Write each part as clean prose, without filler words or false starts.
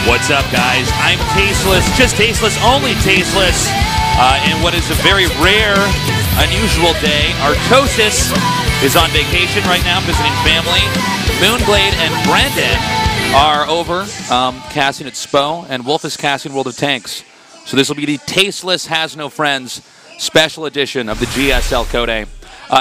What's up, guys? I'm Tasteless, just Tasteless, only Tasteless. In what is a very rare, unusual day, Artosis is on vacation right now, visiting family. Moonblade and Brendan are over casting at SPO, and Wolf is casting World of Tanks. So this will be the Tasteless Has No Friends special edition of the GSL Code A.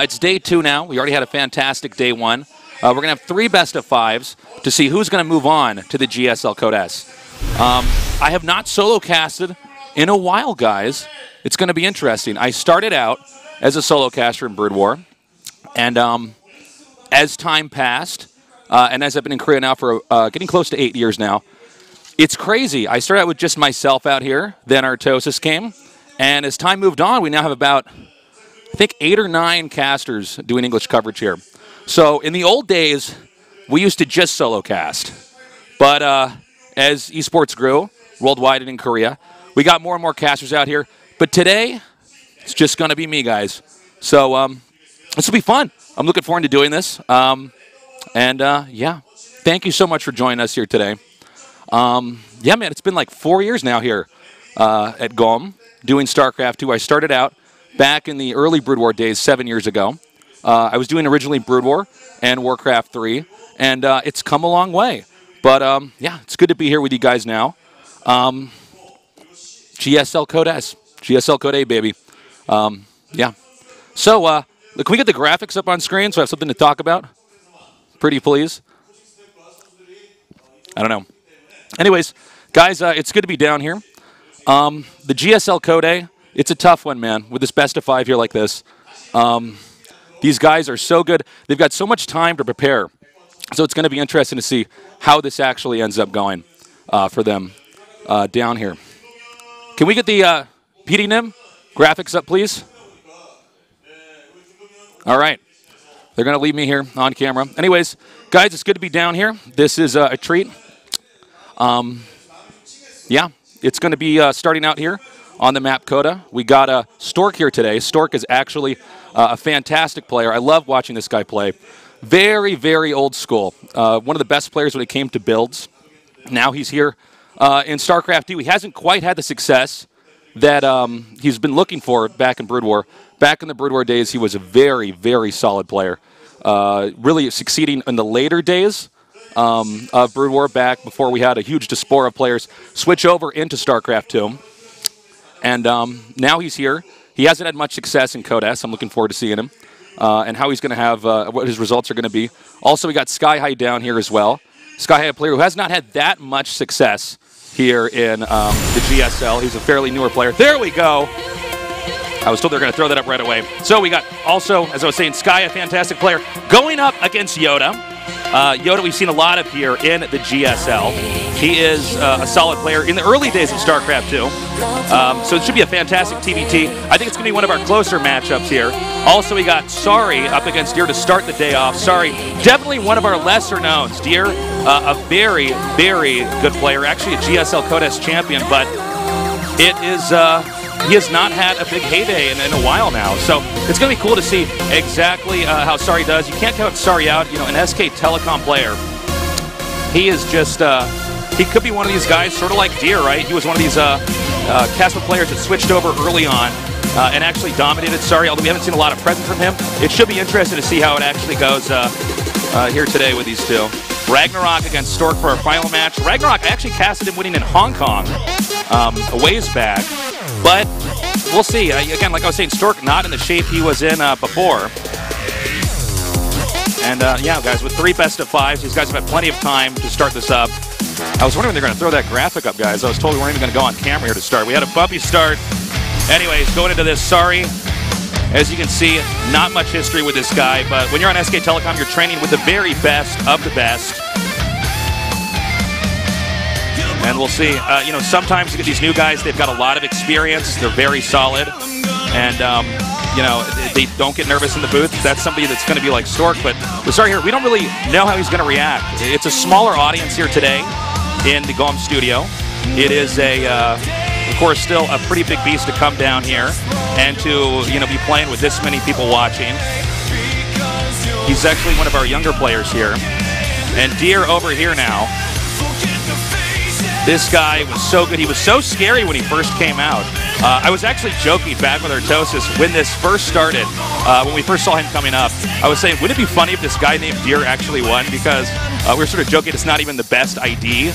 It's day 2 now. We already had a fantastic day 1. We're going to have 3 best of 5s to see who's going to move on to the GSL Code S. I have not solo casted in a while, guys. It's going to be interesting. I started out as a solo caster in Brood War, and as time passed, and as I've been in Korea now for getting close to 8 years now, it's crazy. I started out with just myself out here, then Artosis came, and as time moved on, we now have about, I think, 8 or 9 casters doing English coverage here. So in the old days, we used to just solo cast. But as esports grew worldwide and in Korea, we got more and more casters out here. But today, it's just going to be me, guys. So this will be fun. I'm looking forward to doing this. Yeah, thank you so much for joining us here today. Yeah, man, it's been like 4 years now here at GOM doing StarCraft II. I started out back in the early Brood War days 7 years ago. I was doing originally Brood War and Warcraft 3, and it's come a long way. But, yeah, it's good to be here with you guys now. GSL Code S. GSL Code A, baby. Yeah. So, can we get the graphics up on screen so I have something to talk about? Pretty please. I don't know. Anyways, guys, it's good to be down here. The GSL Code A, it's a tough one, man, with this best of 5 here like this. These guys are so good. They've got so much time to prepare. So it's going to be interesting to see how this actually ends up going for them down here. Can we get the PDNIM graphics up, please? All right. They're going to leave me here on camera. Anyways, guys, it's good to be down here. This is a treat. Yeah, it's going to be starting out here on the map Coda. We got Stork here today. Stork is actually a fantastic player. I love watching this guy play. Very, very old school. One of the best players when it came to builds. Now he's here in StarCraft II. He hasn't quite had the success that he's been looking for back in Brood War. Back in the Brood War days, he was a very, very solid player. Really succeeding in the later days of Brood War, back before we had a huge diaspora of players switch over into StarCraft II. And now he's here. He hasn't had much success in Code S. I'm looking forward to seeing him and how he's going to have, what his results are going to be. Also, we got Sky High down here as well. Sky High, a player who has not had that much success here in the GSL. He's a fairly newer player. There we go. I was told they were going to throw that up right away. So we got also, as I was saying, Sky, a fantastic player, going up against Yoda. Yoda we've seen a lot of here in the GSL. He is a solid player in the early days of StarCraft II. So it should be a fantastic TvT. I think it's going to be one of our closer matchups here. Also, we got Sari up against Deer to start the day off. Sari, definitely one of our lesser knowns. Deer, a very, very good player. Actually a GSL Code S champion, but it is... he has not had a big heyday in a while now. So it's going to be cool to see exactly how Sari does. You can't count Sari out. You know, an SK Telecom player, he is just, he could be one of these guys, sort of like Deer, right? He was one of these Casper players that switched over early on and actually dominated Sari, although we haven't seen a lot of presence from him. It should be interesting to see how it actually goes here today with these two. Ragnarok against Stork for our final match. Ragnarok, I actually casted him winning in Hong Kong a ways back. But we'll see. Again, like I was saying, Stork not in the shape he was in before. And yeah, guys, with 3 best of 5s, these guys have had plenty of time to start this up. I was wondering when they're going to throw that graphic up, guys. I was told we weren't even going to go on camera here to start. We had a bumpy start. Anyways, going into this, Sari, as you can see, not much history with this guy. But when you're on SK Telecom, you're training with the very best of the best. And we'll see. You know, sometimes you get these new guys, they've got a lot of experience. They're very solid. And, you know, they don't get nervous in the booth. That's somebody that's going to be like Stork. But with Sari here, we don't really know how he's going to react. It's a smaller audience here today in the GOM studio. It is a, of course, still a pretty big beast to come down here and to, you know, be playing with this many people watching. He's actually one of our younger players here. And Deer over here now. This guy was so good. He was so scary when he first came out. I was actually joking back with HOT6 when this first started, when we first saw him coming up. I was saying, wouldn't it be funny if this guy named Deer actually won? Because we were sort of joking it's not even the best ID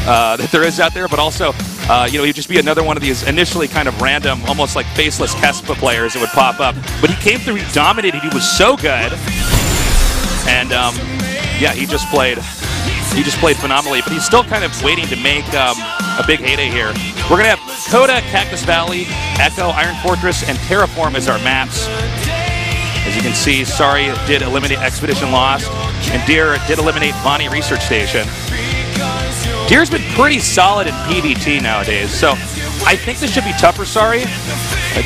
that there is out there, but also, you know, he'd just be another one of these initially kind of random, almost like faceless Kespa players that would pop up. But he came through, he dominated, he was so good. And, yeah, he just played phenomenally, but he's still kind of waiting to make a big heyday here. We're going to have Coda, Cactus Valley, Echo, Iron Fortress, and Terraform as our maps. As you can see, Sorry did eliminate Expedition Lost, and Deer did eliminate Bonnie Research Station. Deer's been pretty solid in PvT nowadays, so I think this should be tough for Sorry.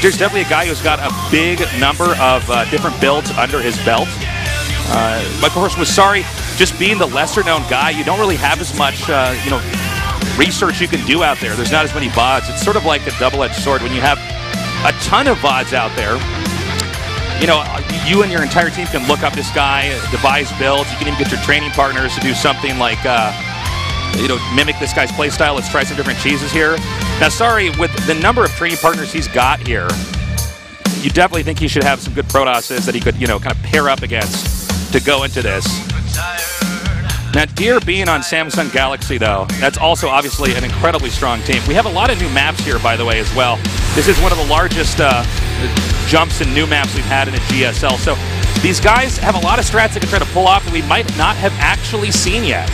Deer's definitely a guy who's got a big number of different builds under his belt. But of course, with Sorry just being the lesser-known guy, you don't really have as much, you know, research you can do out there. There's not as many VODs. It's sort of like a double-edged sword. When you have a ton of VODs out there, you know, you and your entire team can look up this guy, devise builds. You can even get your training partners to do something like, you know, mimic this guy's playstyle. Let's try some different cheeses here. Now, Sorry, with the number of training partners he's got here, you definitely think he should have some good Protosses that he could, you know, kind of pair up against to go into this. Now, Deer being on Samsung Galaxy, though, that's also obviously an incredibly strong team. We have a lot of new maps here, by the way, as well. This is one of the largest jumps in new maps we've had in a GSL. So these guys have a lot of strats they can try to pull off that we might not have actually seen yet.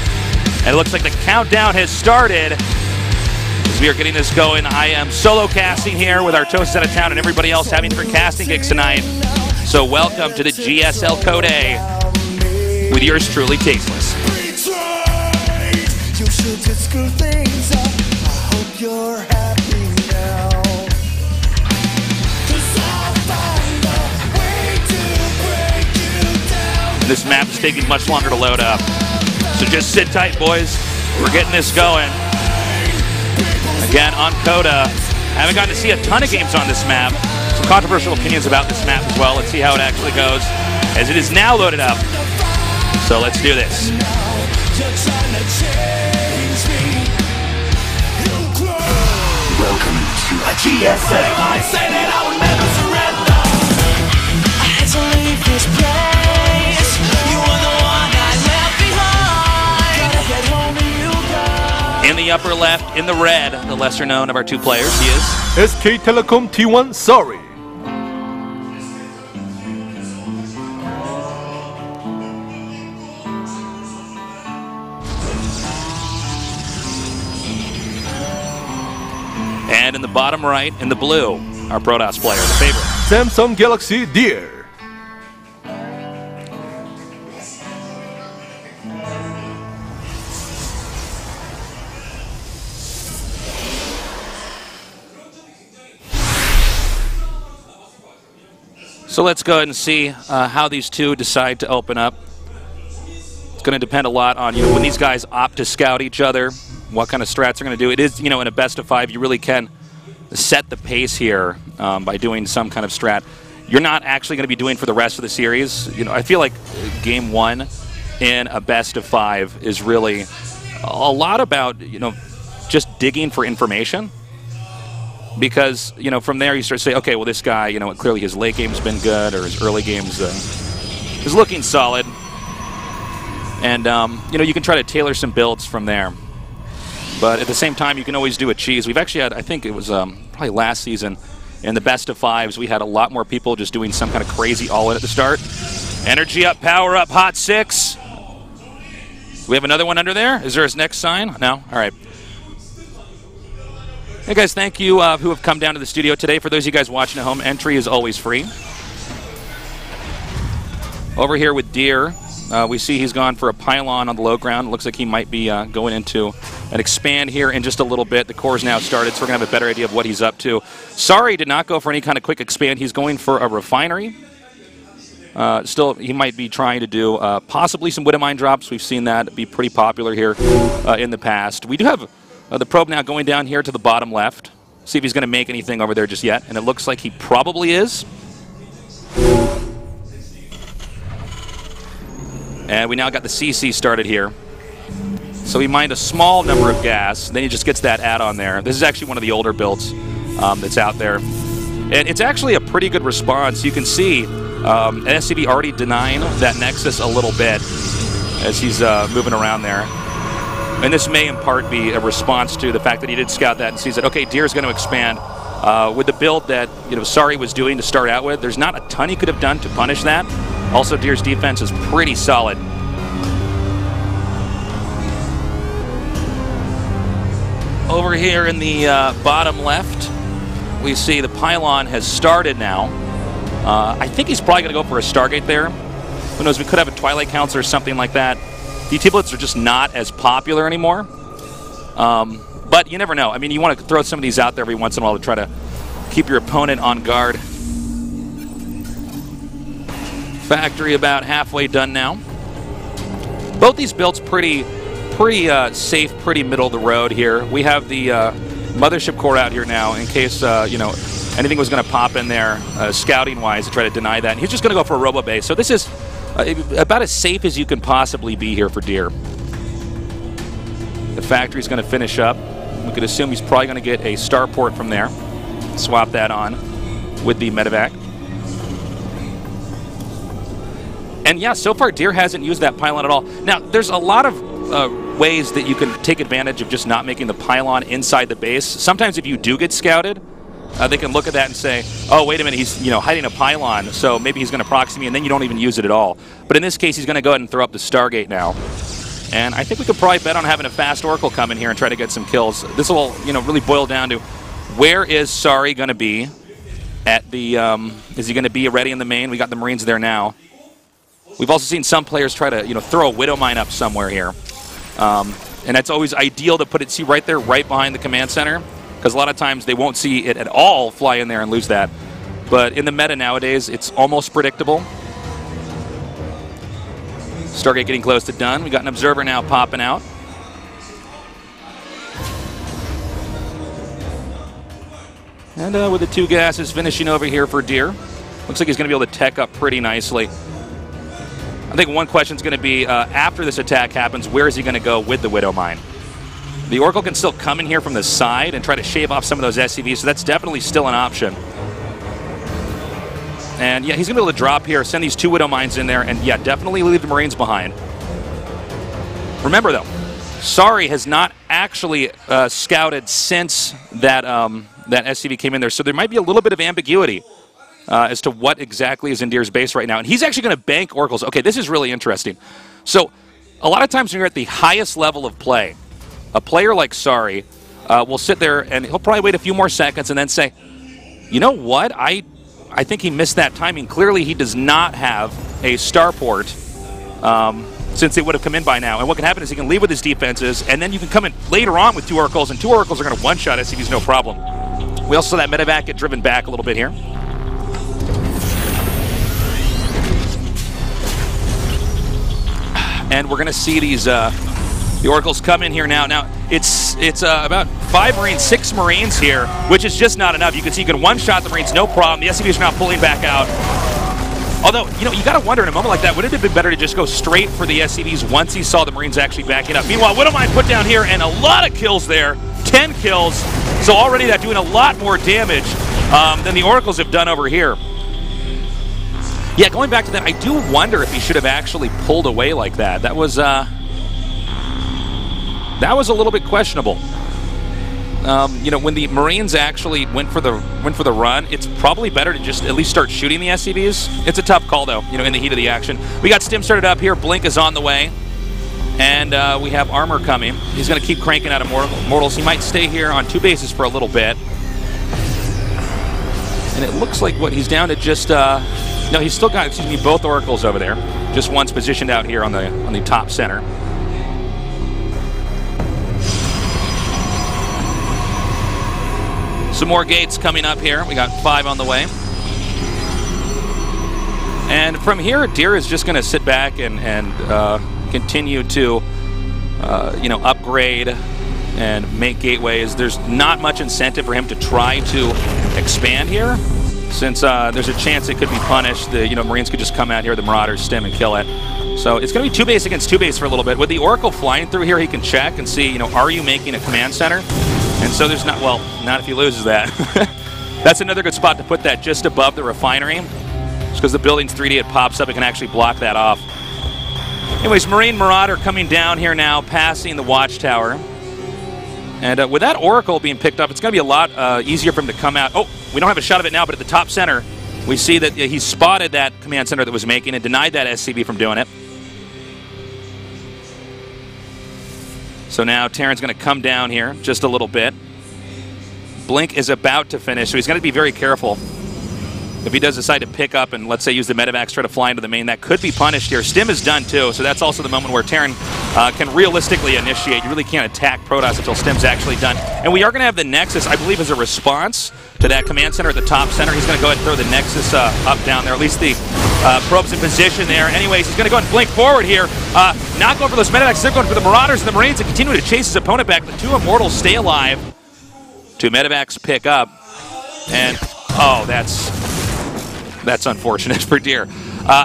And it looks like the countdown has started as we are getting this going. I am solo casting here with our toasts out of town and everybody else having different casting gigs tonight. So welcome to the GSL Code A with yours truly, Tasteless. You should just screw things up. I hope you're happy now. 'Cause I'll find a way to break you down. This map is taking much longer to load up. So just sit tight, boys. We're getting this going. Again, on Coda. Haven't gotten to see a ton of games on this map. Some controversial opinions about this map as well. Let's see how it actually goes as it is now loaded up. So let's do this. Welcome to a GSL. I say that I would never surrender. I had to leave this place. You were the one I left behind. Gotta get home to you guys. In the upper left, in the red, the lesser known of our two players, he is SK Telecom T1 Sorry. And in the bottom right, in the blue, our Protoss player, the favorite. Samsung Galaxy Deer. So let's go ahead and see how these two decide to open up. It's going to depend a lot on, you know, when these guys opt to scout each other, what kind of strats they're going to do. It is, you know, in a best of 5, you really can set the pace here by doing some kind of strat. You're not actually going to be doing for the rest of the series. You know, I feel like game 1 in a best of 5 is really a lot about, you know, just digging for information. Because, you know, from there you start to say, okay, well, this guy, you know, clearly his late game's been good, or his early game's is looking solid. And, you know, you can try to tailor some builds from there. But at the same time, you can always do a cheese. We've actually had, I think it was probably last season, in the best of 5s, we had a lot more people just doing some kind of crazy all-in at the start. Energy up, power up, HOT6. Do we have another one under there? Is there his next sign? No? All right. Hey guys, thank you who have come down to the studio today. For those of you guys watching at home, entry is always free. Over here with Deer, we see he's gone for a pylon on the low ground. It looks like he might be going into an expand here in just a little bit. The core's now started, so we're going to have a better idea of what he's up to. Sorry did not go for any kind of quick expand. He's going for a refinery. Still, he might be trying to do possibly some Widowmine drops. We've seen that be pretty popular here in the past. We do have the probe now going down here to the bottom left. See if he's going to make anything over there just yet. And it looks like he probably is. And we now got the CC started here. So he mined a small number of gas, then he just gets that add-on there. This is actually one of the older builds that's out there. And it's actually a pretty good response. You can see SCV already denying that Nexus a little bit as he's moving around there. And this may in part be a response to the fact that he did scout that and sees that, okay, Deer's going to expand. With the build that Sari was doing to start out with, there's not a ton he could have done to punish that. Also, Deer's defense is pretty solid. Over here in the bottom left, we see the pylon has started now. I think he's probably going to go for a Stargate there. Who knows, we could have a Twilight Council or something like that. The T-Blitz are just not as popular anymore. But you never know. I mean, you want to throw some of these out there every once in a while to try to keep your opponent on guard. Factory about halfway done now. Both these builds pretty safe, pretty middle of the road here. We have the mothership core out here now in case anything was going to pop in there scouting-wise to try to deny that. And he's just going to go for a robo base. So this is about as safe as you can possibly be here for Deer. The factory's going to finish up. We could assume he's probably going to get a starport from there. Swap that on with the medevac. And yeah, so far Deer hasn't used that pylon at all. Now, there's a lot of ways that you can take advantage of just not making the pylon inside the base. Sometimes if you do get scouted, they can look at that and say, oh, wait a minute, he's hiding a pylon, so maybe he's going to proxy me, and then you don't even use it at all. But in this case, he's going to go ahead and throw up the Stargate now. And I think we could probably bet on having a fast Oracle come in here and try to get some kills. This will, really boil down to where is Sari going to be at the, is he going to be ready in the main? We got the Marines there now. We've also seen some players try to, throw a Widow Mine up somewhere here. And that's always ideal to put it, see, right there, right behind the command center, because a lot of times they won't see it at all fly in there and lose that. But in the meta nowadays, it's almost predictable. Stargate getting close to done. We got an observer now popping out. And with the two gases finishing over here for Deer. Looks like he's going to be able to tech up pretty nicely. I think one question is going to be, after this attack happens, where is he going to go with the Widow Mine? The Oracle can still come in here from the side and try to shave off some of those SCVs, so that's definitely still an option. And yeah, he's going to be able to drop here, send these two Widow Mines in there, and yeah, definitely leave the Marines behind. Remember though, Sari has not actually scouted since that, that SCV came in there, so there might be a little bit of ambiguity as to what exactly is in Deer's base right now. And he's actually going to bank Oracles. Okay, this is really interesting. So a lot of times when you're at the highest level of play, a player like Sari will sit there and he'll probably wait a few more seconds and then say, you know what, I think he missed that timing. Clearly he does not have a starport since they would have come in by now. And what can happen is he can leave with his defenses, and then you can come in later on with two Oracles, and two Oracles are going to one-shot SCVs no problem. We also saw that medevac get driven back a little bit here. And we're going to see these the Oracles come in here now. Now, it's about 5 Marines, 6 Marines here, which is just not enough. You can see you can one-shot the Marines, no problem. The SCVs are not pulling back out. Although, you got to wonder in a moment like that, would it have been better to just go straight for the SCVs once he saw the Marines actually backing up? Meanwhile, Widow Mine put down here, and a lot of kills there. 10 kills. So already that doing a lot more damage than the Oracles have done over here. Yeah, going back to that, I do wonder if he should have actually pulled away like that. That was a little bit questionable. When the Marines actually went for the run, it's probably better to just at least start shooting the SCVs. It's a tough call though, in the heat of the action. We got Stim started up here. Blink is on the way, and we have Armor coming. He's going to keep cranking out of Mortals. He might stay here on 2 bases for a little bit, and it looks like what he's down to just. No, he's still got, both Oracles over there. Just one's positioned out here on the top center. Some more gates coming up here. We got 5 on the way. And from here, Deer is just going to sit back and continue to, upgrade and make gateways. There's not much incentive for him to try to expand here, since there's a chance it could be punished. The Marines could just come out here, the Marauders, stem, and kill it. So it's going to be 2 base against 2 base for a little bit. With the Oracle flying through here, he can check and see, are you making a command center? And so there's not, well, not if he loses that. That's another good spot to put that just above the refinery. Just because the building's 3D, it pops up, it can actually block that off. Anyways, Marine Marauder coming down here now, passing the watchtower. And with that Oracle being picked up, it's going to be a lot easier for him to come out. Oh, we don't have a shot of it now, but at the top center, we see that he spotted that command center that was making and denied that SCB from doing it. So now Terran's going to come down here just a little bit. Blink is about to finish, so he's going to be very careful. If he does decide to pick up and, let's say, use the medevacs, try to fly into the main, that could be punished here. Stim is done, too, so that's also the moment where Terran can realistically initiate. You really can't attack Protoss until Stim's actually done. And we are going to have the Nexus, I believe, as a response to that command center at the top center. He's going to go ahead and throw the Nexus up down there, at least the probe's in position there. Anyways, he's going to go ahead and blink forward here. Not going for those medevacs, they're going for the Marauders and the Marines and continue to chase his opponent back. The 2 Immortals stay alive. 2 medevacs pick up. And, oh, that's unfortunate for Deer.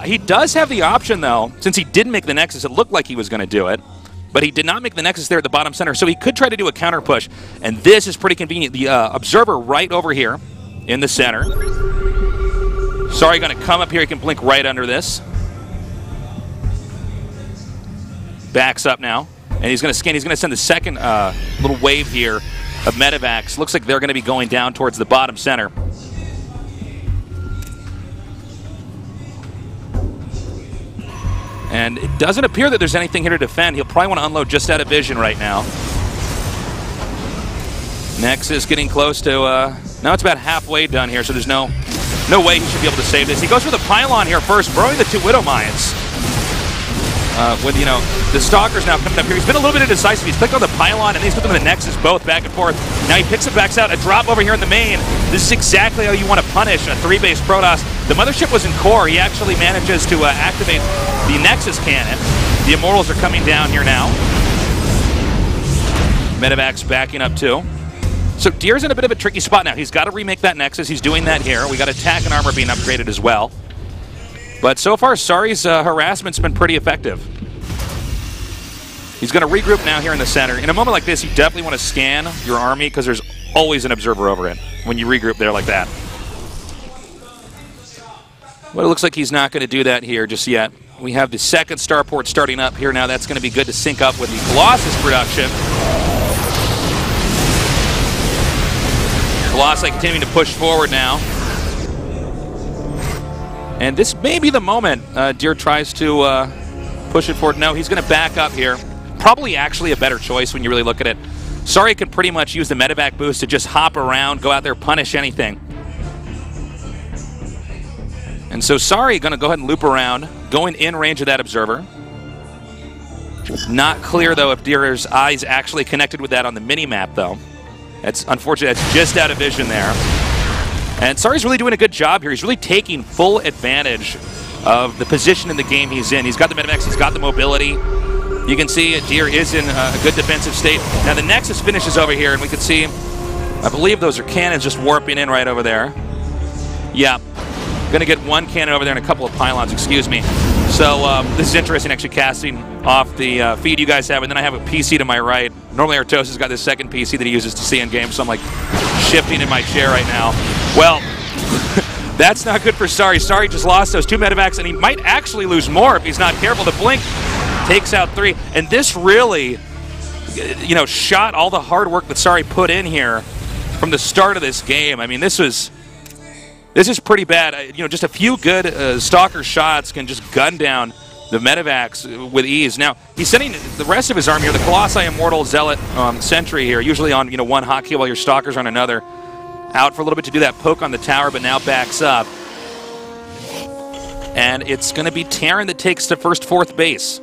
He does have the option, though. Since he didn't make the Nexus, it looked like he was going to do it. But he did not make the Nexus there at the bottom center, so he could try to do a counter push. And this is pretty convenient. The Observer right over here in the center. Sorry, going to come up here. He can blink right under this. Backs up now. And he's going to scan. He's going to send the second little wave here of medevacs. Looks like they're going to be going down towards the bottom center. And it doesn't appear that there's anything here to defend. He'll probably want to unload just out of vision right now. Nexus getting close to, now it's about halfway done here, so there's no way he should be able to save this. He goes for the pylon here first, burrowing the 2 Widow Mines. With, the Stalkers now coming up here. He's been a little bit indecisive. He's clicked on the pylon, and he's put them in the Nexus both back and forth. Now he picks it, backs out, a drop over here in the main. This is exactly how you want to punish a 3-base Protoss. The Mothership was in core. He actually manages to activate the Nexus cannon. The Immortals are coming down here now. Medevac's backing up too. So Deer's in a bit of a tricky spot now. He's got to remake that Nexus. He's doing that here. We got attack and armor being upgraded as well. But so far, Sari's harassment's been pretty effective. He's going to regroup now here in the center. In a moment like this, you definitely want to scan your army because there's always an observer over it when you regroup there like that. But it looks like he's not going to do that here just yet. We have the second starport starting up here now. That's going to be good to sync up with the Colossus production. Colossi continuing to push forward now. And this may be the moment Deer tries to push it forward. No, he's going to back up here. Probably actually a better choice when you really look at it. Sari can pretty much use the medevac boost to just hop around, go out there, punish anything. And so Sari going to go ahead and loop around, going in range of that observer. Not clear, though, if Deer's eyes actually connected with that on the mini-map, though. That's unfortunate. That's just out of vision there. And Sari's really doing a good job here. He's really taking full advantage of the position in the game he's in. He's got the medevacs, he's got the mobility. You can see Deer is in a good defensive state. Now the Nexus finishes over here, and we can see, I believe those are cannons just warping in right over there. Yeah, going to get one cannon over there and a couple of pylons, excuse me. So this is interesting, actually casting off the feed you guys have, and then I have a PC to my right. Normally Artosa's got this second PC that he uses to see in game, so I'm like shifting in my chair right now. Well, that's not good for Sari. Sari just lost those 2 medevacs, and he might actually lose more if he's not careful. The blink takes out 3, and this really, shot all the hard work that Sari put in here from the start of this game. I mean, this is pretty bad. Just a few good Stalker shots can just gun down the medevacs with ease. Now, he's sending the rest of his army here, the Colossi, Immortal, Zealot, Sentry here, usually on one hotkey while your Stalkers are on another. Out for a little bit to do that poke on the tower, but now backs up. And it's going to be Terran that takes the first 4th base,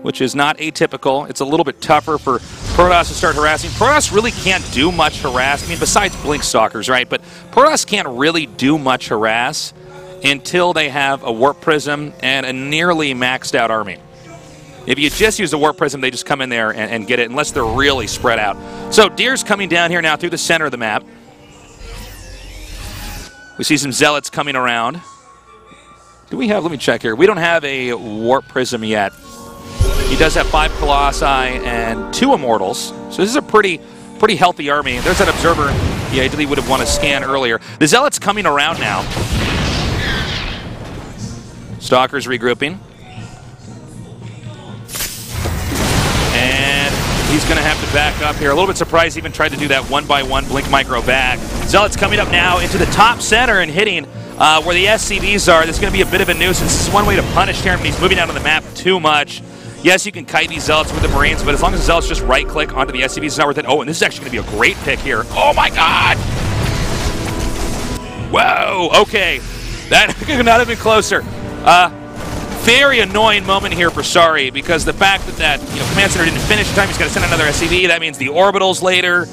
which is not atypical. It's a little bit tougher for Protoss to start harassing. Protoss really can't do much harass. I mean, besides Blink Stalkers, right? But Protoss can't really do much harass until they have a Warp Prism and a nearly maxed out army. If you just use the Warp Prism, they just come in there and get it, unless they're really spread out. So Deer's coming down here now through the center of the map. We see some Zealots coming around. Do we have, let me check here. We don't have a Warp Prism yet. He does have 5 Colossi and 2 Immortals. So this is a pretty healthy army. There's that Observer he ideally would have won a scan earlier. The Zealot's coming around now. Stalker's regrouping. And he's going to have to back up here. A little bit surprised he even tried to do that 1x1 Blink Micro back. Zealot's coming up now into the top center and hitting where the SCVs are. This is going to be a bit of a nuisance. This is one way to punish him. He's moving out on the map too much. Yes, you can kite these Zealots with the Marines, but as long as the Zealots just right-click onto the SCVs, it's not worth it. Oh, and this is actually going to be a great pick here. Oh, my God! Whoa, okay. That could not have been closer. Very annoying moment here for Sari, because the fact that Command Center didn't finish in time, he's got to send another SCV. That means the orbitals later.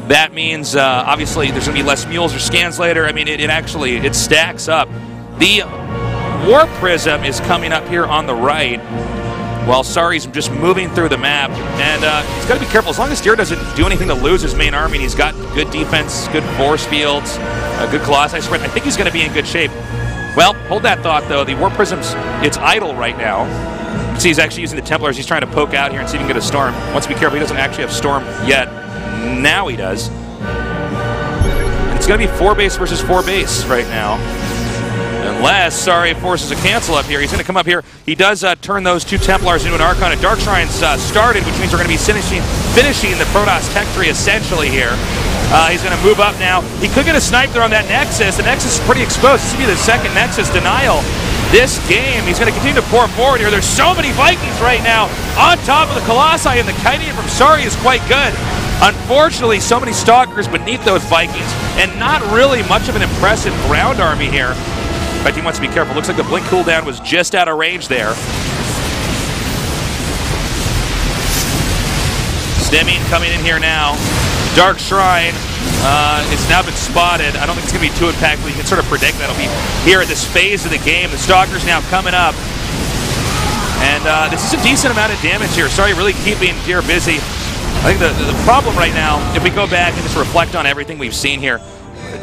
That means, obviously, there's going to be less mules or scans later. I mean, it stacks up. The Warp Prism is coming up here on the right, while Sari's just moving through the map. And he's got to be careful. As long as Deer doesn't do anything to lose his main army, and he's got good defense, good force fields, good Colossi spread, I think he's going to be in good shape. Well, hold that thought, though. The Warp Prism's, it's idle right now. You can see he's actually using the Templars. He's trying to poke out here and see if he can get a Storm. Wants to be careful. He doesn't actually have Storm yet. Now he does. And it's going to be 4 base versus 4 base right now. Unless Sari forces a cancel up here. He's going to come up here. He does turn those 2 Templars into an Archon. And Dark Shrine's started, which means we're going to be finishing the Protoss tech tree essentially here. He's going to move up now. He could get a snipe there on that Nexus. The Nexus is pretty exposed. This will be the second Nexus denial this game. He's going to continue to pour forward here. There's so many Vikings right now on top of the Colossi, and the kiting from Sari is quite good. Unfortunately, so many Stalkers beneath those Vikings, and not really much of an impressive ground army here. In fact, he wants to be careful. Looks like the blink cooldown was just out of range there. Stimming coming in here now. Dark Shrine, it's now been spotted. I don't think it's going to be too impactful. You can sort of predict that'll be here at this phase of the game. The Stalker's now coming up. And this is a decent amount of damage here. Sorry, really keeping Deer busy. I think the problem right now, if we go back and just reflect on everything we've seen here,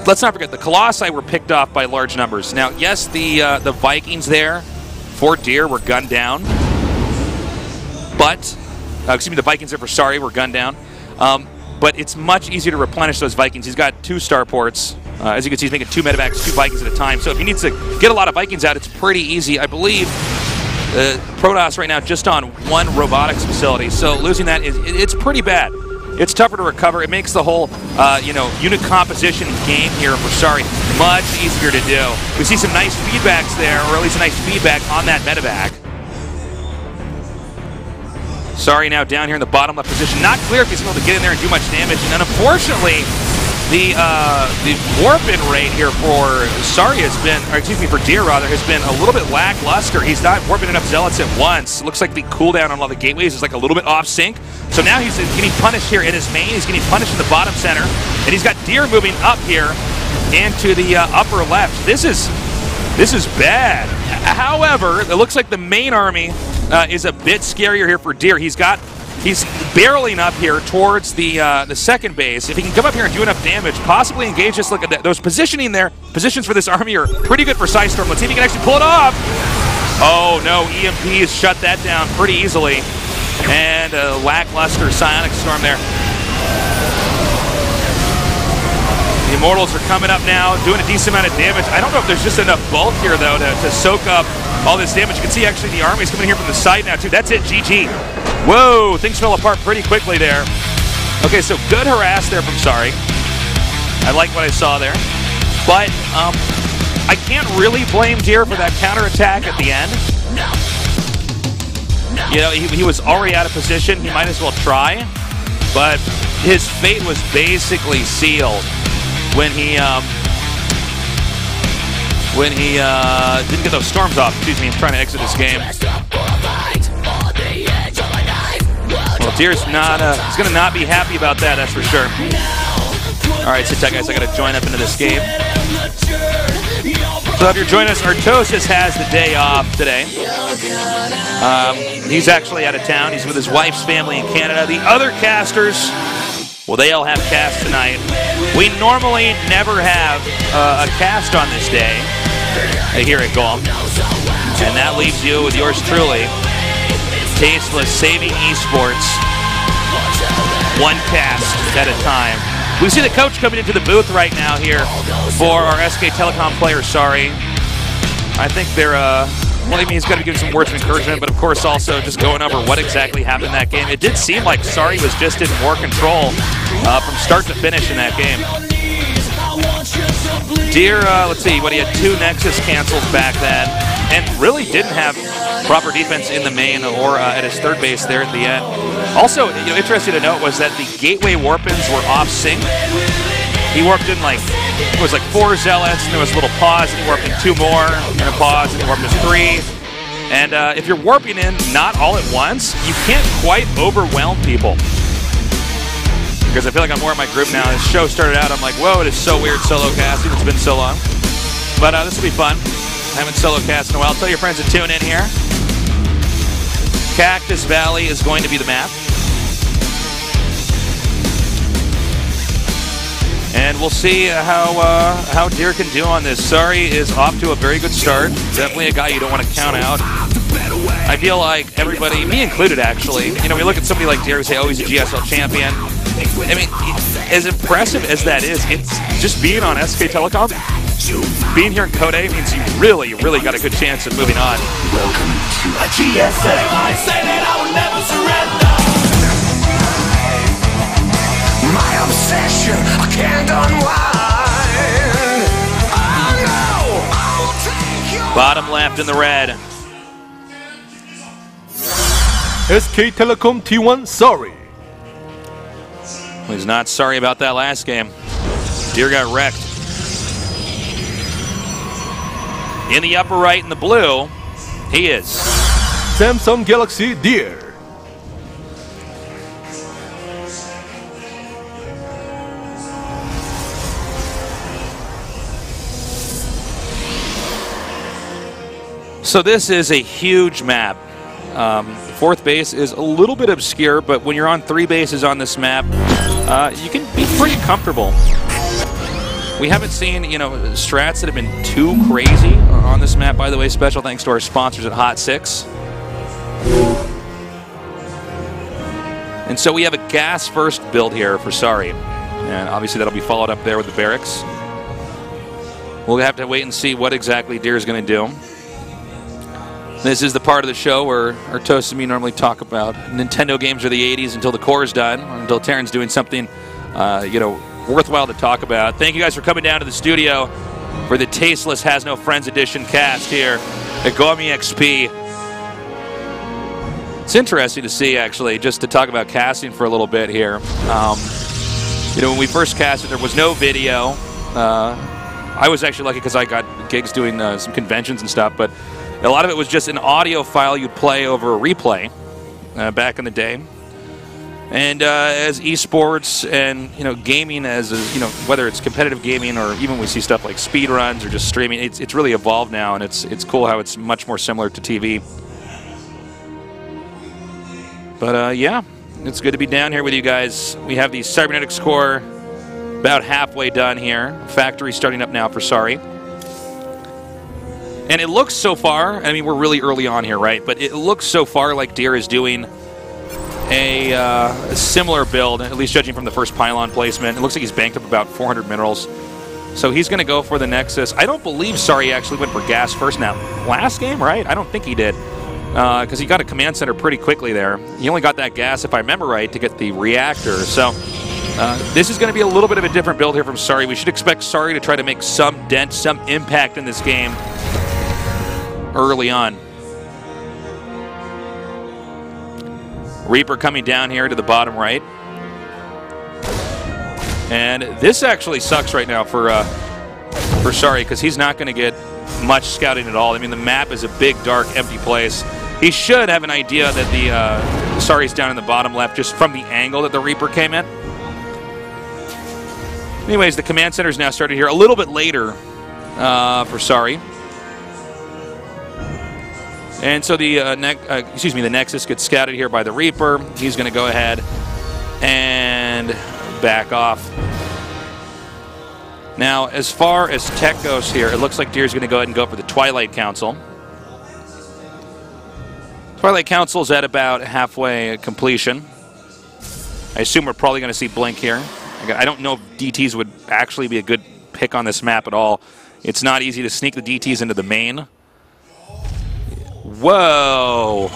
let's not forget, the Colossi were picked off by large numbers. Now, yes, the Vikings there for Deer were gunned down. But, the Vikings there for Sari were gunned down. But it's much easier to replenish those Vikings. He's got 2 starports. As you can see, he's making 2 medevacs, 2 Vikings at a time. So if he needs to get a lot of Vikings out, it's pretty easy. I believe Protoss right now just on 1 robotics facility. So losing that, it's pretty bad. It's tougher to recover. It makes the whole, unit composition game here for Sari much easier to do. We see some nice feedbacks there, or at least a nice feedback on that medevac. Sari now down here in the bottom left position. Not clear if he's able to get in there and do much damage. And then unfortunately, the warp-in rate here for Sari has been, or excuse me, for Deer rather, has been a little bit lackluster. He's not warping enough Zealots at once. It looks like the cooldown on all the gateways is like a little bit off sync. So now he's getting punished here in his main. He's getting punished in the bottom center. And he's got Deer moving up here into the upper left. This is bad. However, it looks like the main army is a bit scarier here for Deer. He's barreling up here towards the second base. If he can come up here and do enough damage, possibly engage this. Look at that. Those positions for this army are pretty good for Psystorm. Let's see if he can actually pull it off. Oh no, EMP has shut that down pretty easily. And a lackluster Psionic Storm there. The Immortals are coming up now, doing a decent amount of damage. I don't know if there's just enough bulk here, though, to soak up all this damage. You can see, actually, the army's coming here from the side now, too. That's it, GG. Whoa, things fell apart pretty quickly there. Okay, so good harass there from Sari. I like what I saw there. But I can't really blame Deer for that counterattack at the end. He was already out of position. He might as well try. But his fate was basically sealed when he didn't get those storms off. Excuse me, I'm trying to exit this game. Well, Deer's he's going to not be happy about that, that's for sure. All right, sit tight, guys. I got to join up into this game. So if you're joining us, Artosis has the day off today. He's actually out of town. He's with his wife's family in Canada. The other casters, well, they all have cast tonight. We normally never have a cast on this day. here at Golem. And that leaves you with yours truly, Tasteless, saving esports one cast at a time. We see the coach coming into the booth right now here for our SK Telecom player, Sorry. I think they're, well, I mean, he's got to be giving some words of encouragement, but of course also just going over what exactly happened in that game. It did seem like Sorry was just in more control from start to finish in that game. Deer, let's see, he had 2 Nexus cancels back then, and really didn't have proper defense in the main or at his third base there at the end. Also, interesting to note was that the gateway warp-ins were off sync. He warped in it was 4 zealots, and there was a little pause, and he warped in 2 more, and a pause, and he warped in 3. And if you're warping in not all at once, you can't quite overwhelm people. Because I feel like I'm more in my group now. This show started out, I'm like, whoa, it is so weird solo casting. It's been so long. But this will be fun. I haven't solo cast in a while. Tell your friends to tune in here. Cactus Valley is going to be the map. And we'll see how Deer can do on this. Sorry is off to a very good start. Definitely a guy you don't want to count out. I feel like everybody, me included actually, we look at somebody like Deer and say, oh, he's a GSL champion. I mean, as impressive as that is, it's just being on SK Telecom, being here in Code A means you really, really got a good chance of moving on. Welcome to a GSL. I say that I will never surrender. My obsession, I can't unwind. Oh no, I'll take you. Bottom left in the red. SK Telecom T1 Sorry. He's not sorry about that last game. Deer got wrecked. In the upper right in the blue, he is Samsung Galaxy Deer. So this is a huge map. Fourth base is a little bit obscure, but when you're on 3 bases on this map, you can be pretty comfortable. We haven't seen, strats that have been too crazy on this map, by the way. Special thanks to our sponsors at HOT6. And so we have a gas first build here for Sorry. And obviously that'll be followed up there with the barracks. We'll have to wait and see what exactly Deer is going to do. This is the part of the show where our toast and me normally talk about Nintendo games of the 80s until the core is done, until Terran's doing something, worthwhile to talk about. Thank you guys for coming down to the studio for the Tasteless Has No Friends Edition cast here at GOMTV. It's interesting to see, actually, just to talk about casting for a little bit here. When we first casted, there was no video. I was actually lucky because I got gigs doing some conventions and stuff, but a lot of it was just an audio file you'd play over a replay back in the day. And as esports and gaming, as whether it's competitive gaming or even we see stuff like speed runs or just streaming, it's really evolved now, and it's cool how it's much more similar to TV. But yeah, it's good to be down here with you guys. We have the cybernetics core about halfway done here. Factory starting up now for Sorry. And it looks so far, I mean, we're really early on here, right? But it looks so far like Deer is doing a similar build, at least judging from the first pylon placement. It looks like he's banked up about 400 minerals. So he's going to go for the Nexus. I don't believe Sorry actually went for gas first now. Last game, right? I don't think he did. Because he got a command center pretty quickly there. He only got that gas, if I remember right, to get the reactor. So this is going to be a little bit of a different build here from Sorry. We should expect Sorry to try to make some dent, some impact in this game early on. Reaper coming down here to the bottom right. And this actually sucks right now for Sorry, because he's not going to get much scouting at all. I mean, the map is a big, dark, empty place. He should have an idea that the Sorry's down in the bottom left just from the angle that the Reaper came in. Anyways, the command center is now started here a little bit later for Sorry. And so the the Nexus gets scouted here by the Reaper. He's going to go ahead and back off. Now, as far as tech goes here, it looks like Deer's going to go ahead and go for the Twilight Council. Twilight Council's at about halfway completion. I assume we're probably going to see Blink here. I don't know if DTs would actually be a good pick on this map at all. It's not easy to sneak the DTs into the main. Whoa.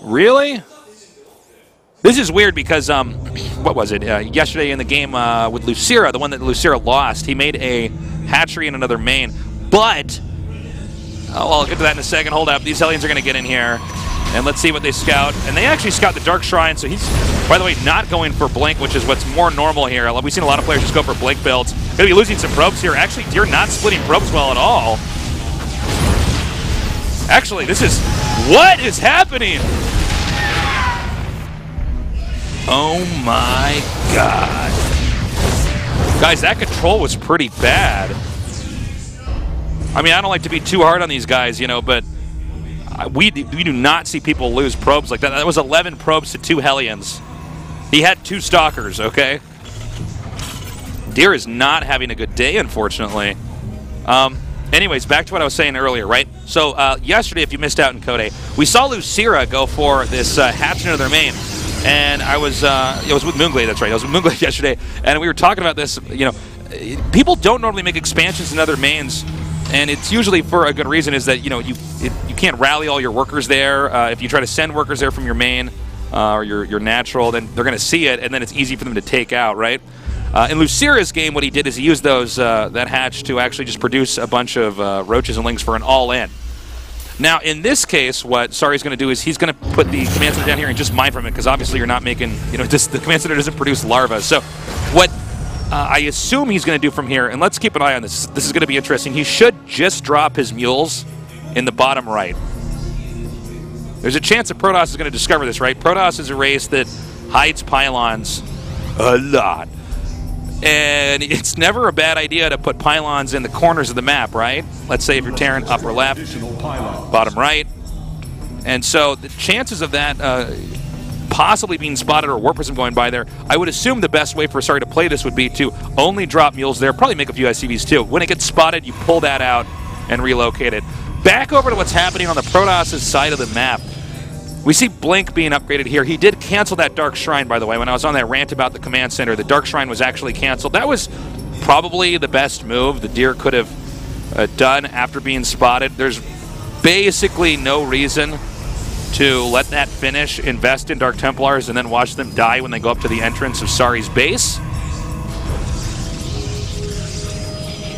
Really? This is weird because, what was it? Yesterday in the game with Lucira, the one that Lucira lost, he made a hatchery in another main. But, well, I'll get to that in a second. Hold up. These Hellions are going to get in here. And let's see what they scout. And they actually scout the Dark Shrine, so he's, by the way, not going for Blink, which is what's more normal here. We've seen a lot of players just go for Blink builds. Going to be losing some probes here. Actually, Deer not splitting probes well at all. Actually, this is... What is happening? Oh my god. Guys, that control was pretty bad. I mean, I don't like to be too hard on these guys, you know, but we do not see people lose probes like that. That was 11 probes to 2 Hellions. He had 2 Stalkers, okay? Deer is not having a good day, unfortunately. Anyways, back to what I was saying earlier, right? So yesterday, if you missed out in Code A, we saw Lucira go for this hatch into their main. And I was with Moonglade, that's right. I was with Moonglade yesterday, and we were talking about this. You know, people don't normally make expansions in other mains, and it's usually for a good reason. Is that you know you can't rally all your workers there. If you try to send workers there from your main or your natural, then they're going to see it, and then it's easy for them to take out, right? In Lucira's game, what he did is he used those that hatch to actually just produce a bunch of roaches and lings for an all-in. Now, in this case, what Sari's going to do is he's going to put the command center down here and just mine from it, because obviously you're not making, you know, the command center doesn't produce larvae. So what I assume he's going to do from here, and let's keep an eye on this. This is going to be interesting. He should just drop his mules in the bottom right. There's a chance that Protoss is going to discover this, right? Protoss is a race that hides pylons a lot. And it's never a bad idea to put pylons in the corners of the map, right? Let's say if you're tearing upper left, bottom right. And so the chances of that possibly being spotted or warp prism going by there, I would assume the best way for Sari to play this would be to only drop mules there, probably make a few ICVs too. When it gets spotted, you pull that out and relocate it. Back over to what's happening on the Protoss' side of the map. We see Blink being upgraded here. He did cancel that Dark Shrine, by the way. When I was on that rant about the command center, the Dark Shrine was actually canceled. That was probably the best move the Deer could have done after being spotted. There's basically no reason to let that finish, invest in Dark Templars, and then watch them die when they go up to the entrance of Sari's base.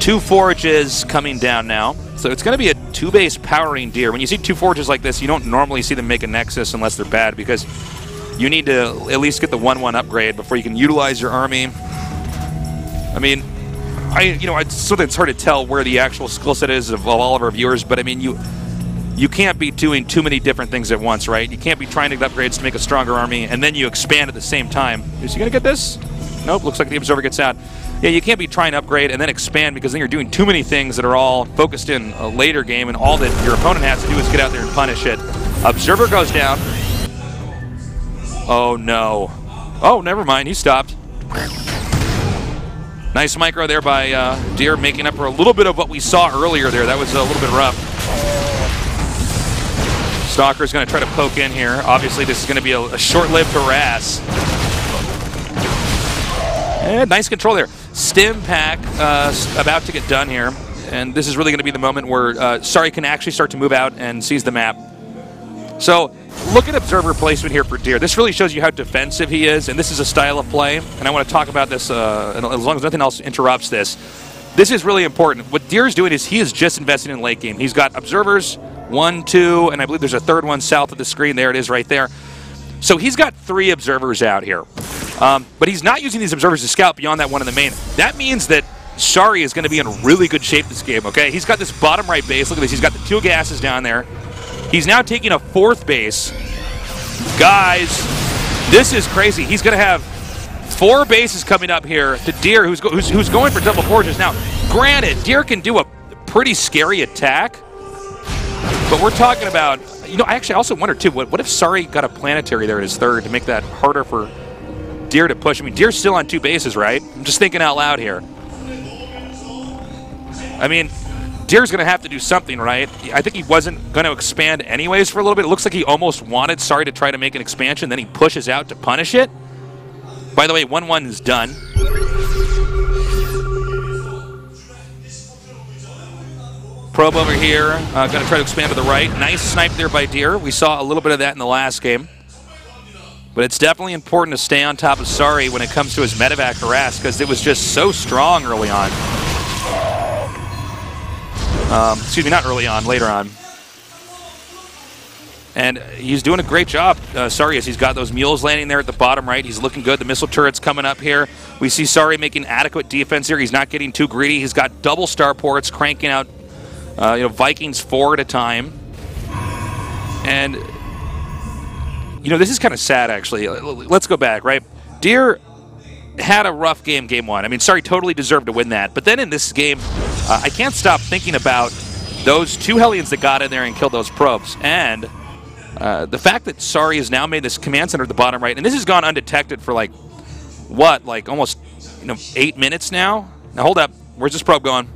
2 forages coming down now. So it's going to be a 2-base powering Deer. When you see 2 forages like this, you don't normally see them make a Nexus unless they're bad, because you need to at least get the 1-1 upgrade before you can utilize your army. I mean, it's hard to tell where the actual skill set is of all of our viewers, but I mean, you can't be doing too many different things at once, right? You can't be trying to get upgrades to make a stronger army, and then you expand at the same time. Is he going to get this? Nope, looks like the Observer gets out. Yeah, you can't be trying to upgrade and then expand, because then you're doing too many things that are all focused in a later game, and all that your opponent has to do is get out there and punish it. Observer goes down. Oh, no. Oh, never mind. He stopped. Nice micro there by Deer, making up for a little bit of what we saw earlier there. That was a little bit rough. Stalker's going to try to poke in here. Obviously, this is going to be a short-lived harass. And nice control there. Stim pack about to get done here, and this is really going to be the moment where Sari can actually start to move out and seize the map. So look at Observer placement here for Deer. This really shows you how defensive he is, and this is a style of play, and I want to talk about this as long as nothing else interrupts this. This is really important. What Deer is doing is he is just investing in late game. He's got Observers, 1, 2, and I believe there's a third one south of the screen. There it is right there. So he's got 3 Observers out here. But he's not using these Observers to scout beyond that one in the main. That means that Sari is going to be in really good shape this game, okay? He's got this bottom right base. Look at this. He's got the 2 gases down there. He's now taking a 4th base. Guys, this is crazy. He's going to have 4 bases coming up here to Deer, who's going for double forages. Now, granted, Deer can do a pretty scary attack, but we're talking about, you know, I actually also wonder, too, what if Sari got a planetary there at his 3rd to make that harder for Deer to push? I mean, Deer's still on 2 bases, right? I'm just thinking out loud here. I mean, Deer's going to have to do something, right? I think he wasn't going to expand anyways for a little bit. It looks like he almost wanted Sorry to try to make an expansion, then he pushes out to punish it. By the way, 1-1 is done. Probe over here, going to try to expand to the right. Nice snipe there by Deer. We saw a little bit of that in the last game. But it's definitely important to stay on top of Sorry when it comes to his medevac harass, because it was just so strong early on. Excuse me, not early on, later on. And he's doing a great job, Sorry, as he's got those mules landing there at the bottom right. He's looking good. The missile turret's coming up here. We see Sorry making adequate defense here. He's not getting too greedy. He's got double starports cranking out Vikings 4 at a time. And, this is kind of sad, actually. Let's go back, right? Deer had a rough game 1. I mean, Sorry totally deserved to win that. But then in this game, I can't stop thinking about those 2 Hellions that got in there and killed those probes. And the fact that Sorry has now made this command center at the bottom right, and this has gone undetected for almost 8 minutes now? Now, hold up. Where's this probe going?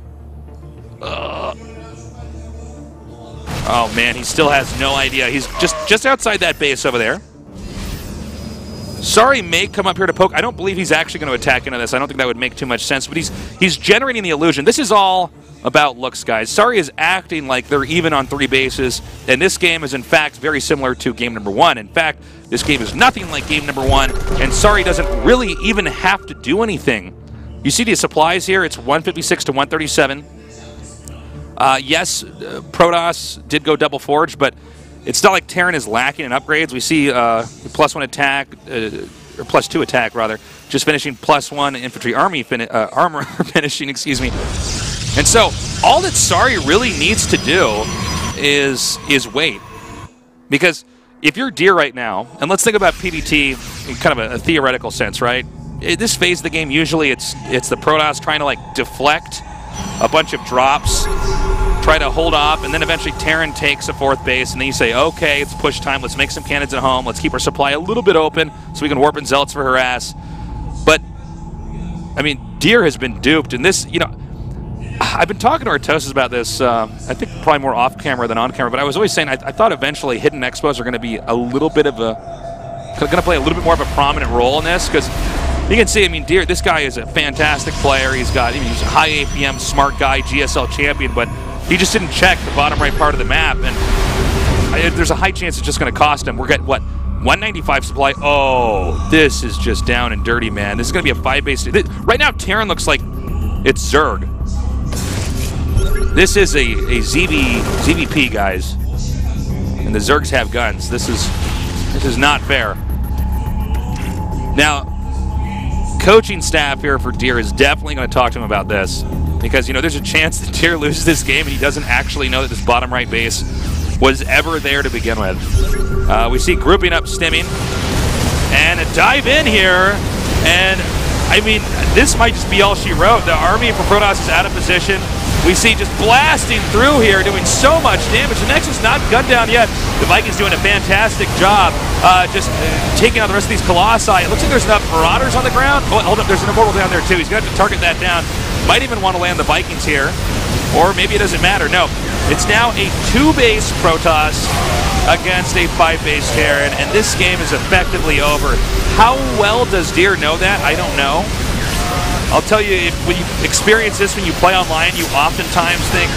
Oh, man, he still has no idea. He's just outside that base over there. Sorry may come up here to poke. I don't believe he's actually going to attack into this. I don't think that would make too much sense, but he's generating the illusion. This is all about looks, guys. Sorry is acting like they're even on 3 bases, and this game is, in fact, very similar to game number 1. In fact, this game is nothing like game number 1, and Sorry doesn't really even have to do anything. You see the supplies here. It's 156 to 137. Yes, Protoss did go double forge, but it's not like Terran is lacking in upgrades. We see +1 attack, or +2 attack, rather, just finishing +1 infantry armor finishing, excuse me. And so all that Sorry really needs to do is wait. Because if you're Deer right now, and let's think about PvT in kind of a theoretical sense, right? In this phase of the game, usually it's the Protoss trying to deflect a bunch of drops, try to hold off, and then eventually Terran takes a 4th base, and then you say, okay, it's push time, let's make some cannons at home, let's keep our supply a little bit open so we can warp in Zealots for harass. But, I mean, Deer has been duped, and this, I've been talking to Artosis about this, I think probably more off-camera than on-camera, but I was always saying I thought eventually hidden expos are going to be a little bit of going to play a little bit more of a prominent role in this, because you can see, I mean, Deer, this guy is a fantastic player. He's a high APM, smart guy, GSL champion, but he just didn't check the bottom right part of the map, and there's a high chance it's just going to cost him. We're getting, 195 supply? Oh, this is just down and dirty, man. This is going to be a 5-base. Right now, Terran looks like it's Zerg. This is a ZVP, guys, and the Zergs have guns. This is not fair. Now, coaching staff here for Deer is definitely going to talk to him about this, because there's a chance that Deer loses this game and he doesn't actually know that this bottom right base was ever there to begin with. We see grouping up stimming and a dive in here, and I mean, this might just be all she wrote. The army for Protoss is out of position. We see just blasting through here, doing so much damage. The Nexus not gunned down yet. The Vikings doing a fantastic job just taking out the rest of these Colossi. It looks like there's enough Marauders on the ground. Oh, hold up, there's an Immortal down there too. He's going to have to target that down. Might even want to land the Vikings here. Or maybe it doesn't matter. No, it's now a 2-base Protoss against a 5-base Terran, and this game is effectively over. How well does Deer know that? I don't know. I'll tell you, when you experience this when you play online, you oftentimes think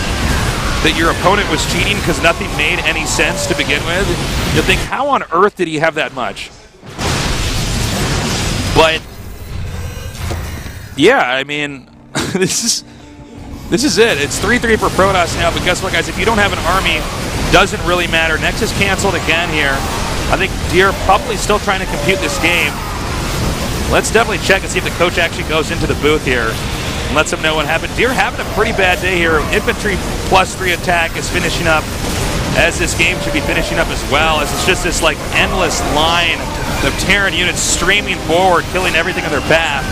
that your opponent was cheating because nothing made any sense to begin with. You'll think, how on earth did he have that much? But, yeah, I mean, this is it. It's 3-3 for Protoss now, but guess what, guys? If you don't have an army, doesn't really matter. Nexus canceled again here. I think Deer probably still trying to compute this game. Let's definitely check and see if the coach actually goes into the booth here and lets him know what happened. Deer having a pretty bad day here. Infantry +3 attack is finishing up, as this game should be finishing up as well, as it's just this endless line of Terran units streaming forward, killing everything in their path.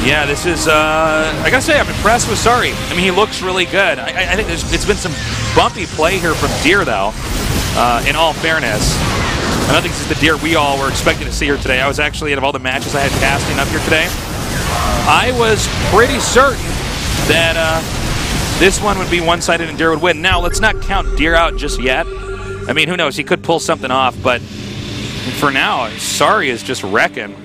Yeah, this is, I gotta say, I'm impressed with Sorry. I mean, he looks really good. I think it's been some bumpy play here from Deer, though, in all fairness. I don't think this is the deer we all were expecting to see here today. I was actually, out of all the matches I had casting up here today, I was pretty certain that this one would be one-sided and deer would win. Now, let's not count deer out just yet. I mean, who knows? He could pull something off, but for now, Sari is just wrecking.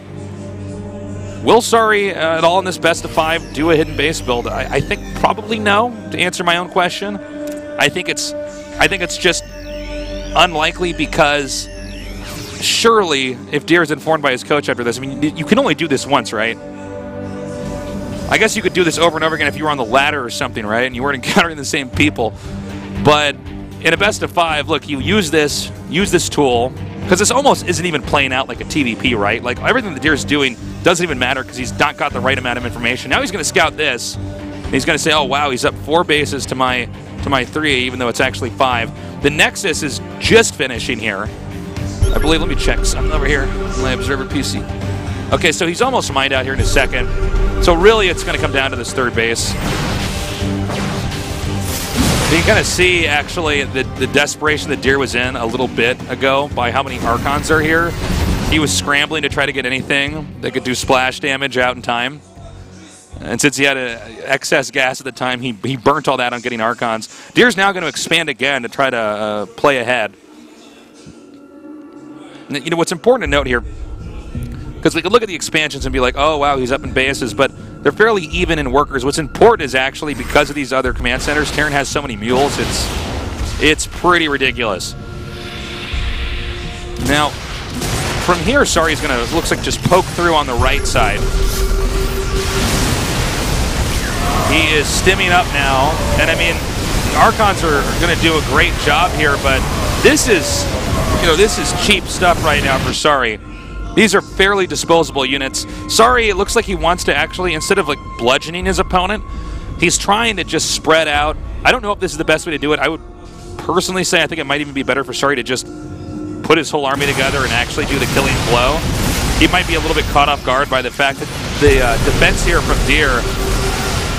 Will Sari at all in this best of 5 do a hidden base build? I think probably no, to answer my own question. I think it's just unlikely because surely if Deer is informed by his coach after this, I mean, you can only do this once, right? I guess you could do this over and over again if you were on the ladder or something, right? And you weren't encountering the same people. But in a best of 5, look, you use this tool, because this almost isn't even playing out like a TvP, right? Like everything the Deer's doing doesn't even matter because he's not got the right amount of information. Now he's going to scout this. And he's going to say, oh, wow, he's up 4 bases to my 3, even though it's actually 5. The Nexus is just finishing here. I believe, let me check something over here on my observer PC. Okay, so he's almost mined out here in a second. So really it's going to come down to this 3rd base. You can kind of see, actually, the desperation that Deer was in a little bit ago by how many Archons are here. He was scrambling to try to get anything that could do splash damage out in time. And since he had excess gas at the time, he burnt all that on getting Archons. Deer's now going to expand again to try to play ahead. And, you know, what's important to note here, because we could look at the expansions and be like, oh, wow, he's up in bases, but they're fairly even in workers. What's important is actually because of these other command centers, Terran has so many mules, it's pretty ridiculous. Now, from here, Sari's going to, looks like, just poke through on the right side. He is stimming up now, and I mean, the Archons are going to do a great job here, but this is, you know, this is cheap stuff right now for Sari. These are fairly disposable units. Sari, it looks like he wants to actually, instead of like bludgeoning his opponent, he's trying to just spread out. I don't know if this is the best way to do it. I would personally say I think it might even be better for Sari to just put his whole army together and actually do the killing blow. He might be a little bit caught off guard by the fact that the defense here from Deer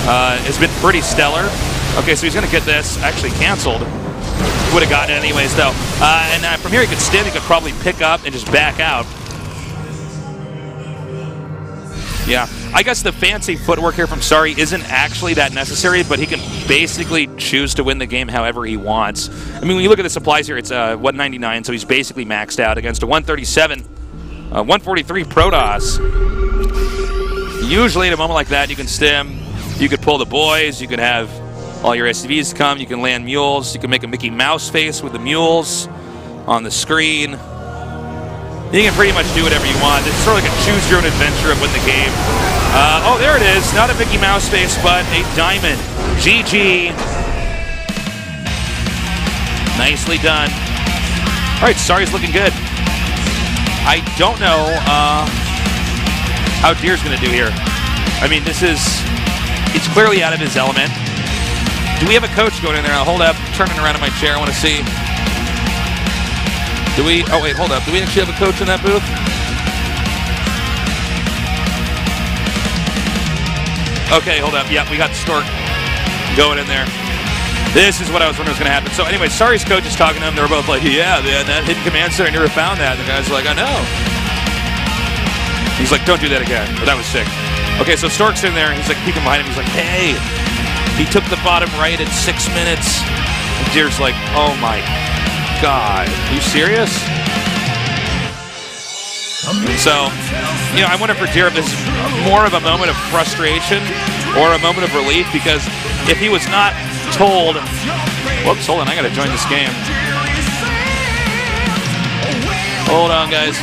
has been pretty stellar. Okay, so he's going to get this actually canceled. Would have gotten it anyways, though. And from here he could stim, he could probably pick up and just back out. Yeah, I guess the fancy footwork here from Sari isn't actually that necessary, but he can basically choose to win the game however he wants. I mean, when you look at the supplies here, it's 199, so he's basically maxed out against a 137, 143 Protoss. Usually at a moment like that, you can stim, you could pull the boys, you could have all your SCVs come, you can land mules, you can make a Mickey Mouse face with the mules on the screen. You can pretty much do whatever you want. It's sort of like a choose-your-own-adventure of win the game. Oh, there it is. Not a Mickey Mouse face, but a diamond. GG. Nicely done. All right, Sari's looking good. I don't know how Deer's going to do here. I mean, he's clearly out of his element. Do we have a coach going in there? I'll hold up, turning around in my chair. I want to see. Do we? Oh, wait, hold up. Do we actually have a coach in that booth? Okay, hold up. Yeah, we got Stork going in there. This is what I was wondering was going to happen. So anyway, Sari's coach is talking to him. They're both like, yeah, man, that hidden command center, I never found that. And the guy's like, I know. He's like, don't do that again. But that was sick. Okay, so Stork's in there. He's like peeking behind him. He's like, hey, he took the bottom right at 6 minutes. And Deer's like, oh my God, are you serious? So, you know, I wonder for Deer if this is more of a moment of frustration or a moment of relief, because if he was not told, whoops, hold on, I gotta join this game. Hold on, guys.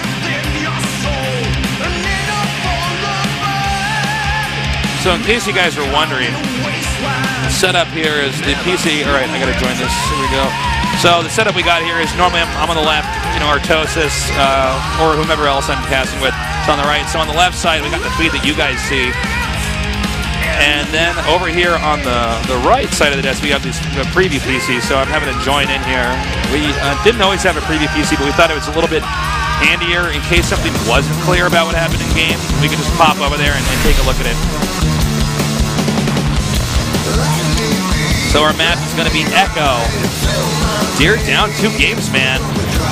So in case you guys are wondering, the setup here is the PC, all right, I gotta join this, here we go. So the setup we got here is normally I'm on the left, you know, Artosis, or whomever else I'm casting with. It's on the right. So on the left side, we got the feed that you guys see. And then over here on the right side of the desk, we have this preview PC. So I'm having to join in here. We didn't always have a preview PC, but we thought it was a little bit handier in case something wasn't clear about what happened in game. We could just pop over there and take a look at it. So our map is going to be Echo. Deer down 2 games, man.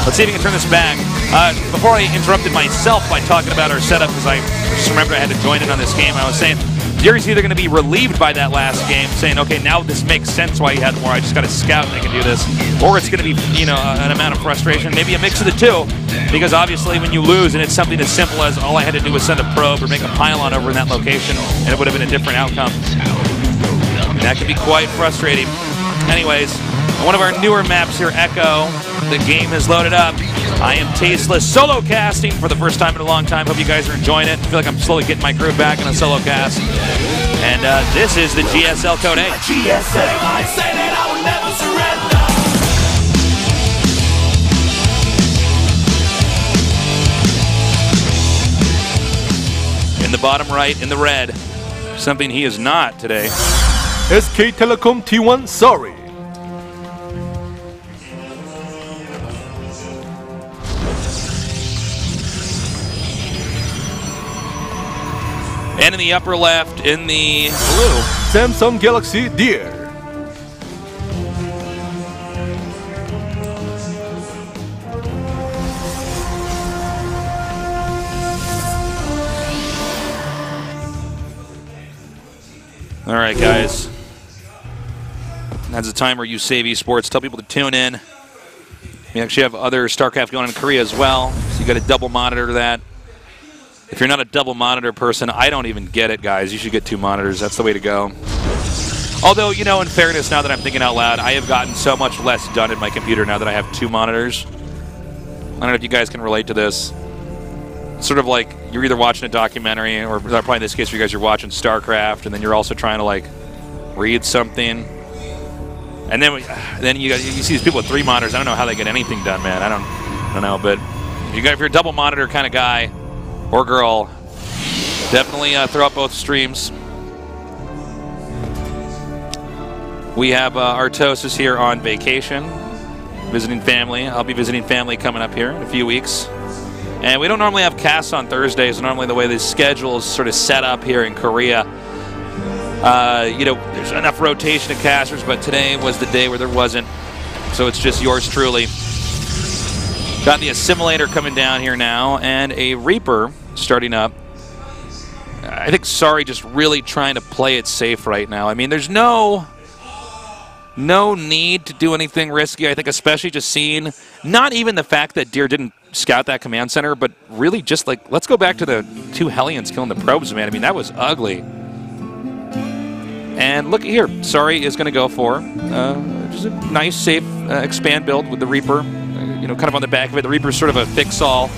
Let's see if we can turn this back. Before I interrupted myself by talking about our setup, because I just remembered I had to join in on this game, I was saying, Deer's either going to be relieved by that last game, saying, okay, now this makes sense why he had more, I just got to scout and I can do this, or it's going to be, you know, an amount of frustration, maybe a mix of the two, because obviously when you lose and it's something as simple as all I had to do was send a probe or make a pylon over in that location, and it would have been a different outcome. And that can be quite frustrating. Anyways, one of our newer maps here, Echo, the game is loaded up. I am tasteless solo casting for the first time in a long time. Hope you guys are enjoying it. I feel like I'm slowly getting my groove back in a solo cast. And this is the GSL Code A. GSL, I say that I will never surrender. In the bottom right, in the red, something he is not today. SK Telecom T1 Sorry. And in the upper left, in the blue, Samsung Galaxy Deer. All right, guys. That's the time where you save esports. Tell people to tune in. We actually have other StarCraft going in Korea as well, so you got to double monitor that. If you're not a double monitor person, I don't even get it, guys. You should get 2 monitors. That's the way to go. Although, you know, in fairness, now that I'm thinking out loud, I have gotten so much less done in my computer now that I have 2 monitors. I don't know if you guys can relate to this. It's sort of like you're either watching a documentary, or probably in this case for you guys, you're watching StarCraft, and then you're also trying to, like, read something. And then you see these people with 3 monitors. I don't know how they get anything done, man. I don't know, but if you're a double monitor kind of guy or girl, definitely throw up both streams. We have Artos here on vacation, visiting family. I'll be visiting family coming up here in a few weeks. And we don't normally have casts on Thursdays. Normally the way the schedule is sort of set up here in Korea, you know, there's enough rotation of casters, but today was the day where there wasn't. So it's just yours truly. Got the Assimilator coming down here now, and a Reaper starting up. I think Sorry just really trying to play it safe right now. I mean, there's no need to do anything risky. I think especially just seeing, not even the fact that Deer didn't scout that command center, but really just like, let's go back to the 2 Hellions killing the probes, man. I mean, that was ugly. And look here, Sorry is going to go for just a nice, safe expand build with the Reaper. You know, kind of on the back of it. The Reaper's sort of a fix-all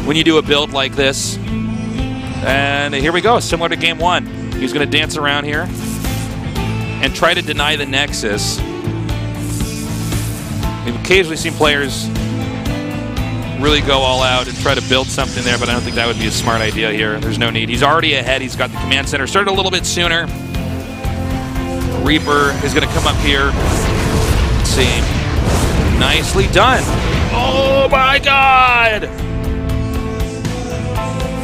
when you do a build like this. And here we go, similar to game 1. He's going to dance around here and try to deny the Nexus. We've occasionally seen players really go all out and try to build something there, but I don't think that would be a smart idea here. There's no need. He's already ahead. He's got the command center started a little bit sooner. Reaper is going to come up here. Let's see. Nicely done. Oh my God!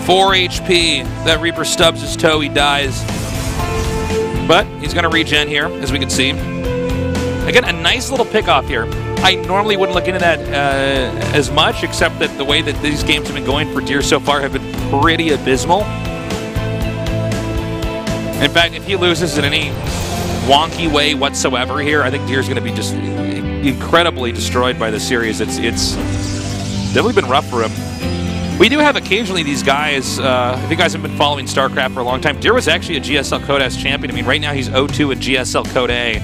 4 HP. That Reaper stubs his toe. He dies. But he's going to regen here, as we can see. Again, a nice little pickoff here. I normally wouldn't look into that as much, except that the way that these games have been going for Deer so far have been pretty abysmal. In fact, if he loses in any wonky way whatsoever here, I think Deer's going to be just incredibly destroyed by the series. It's definitely been rough for him. We do have occasionally these guys, if you guys have been following StarCraft for a long time, Deer was actually a GSL Code S champion. I mean, right now he's 0-2 in GSL Code A.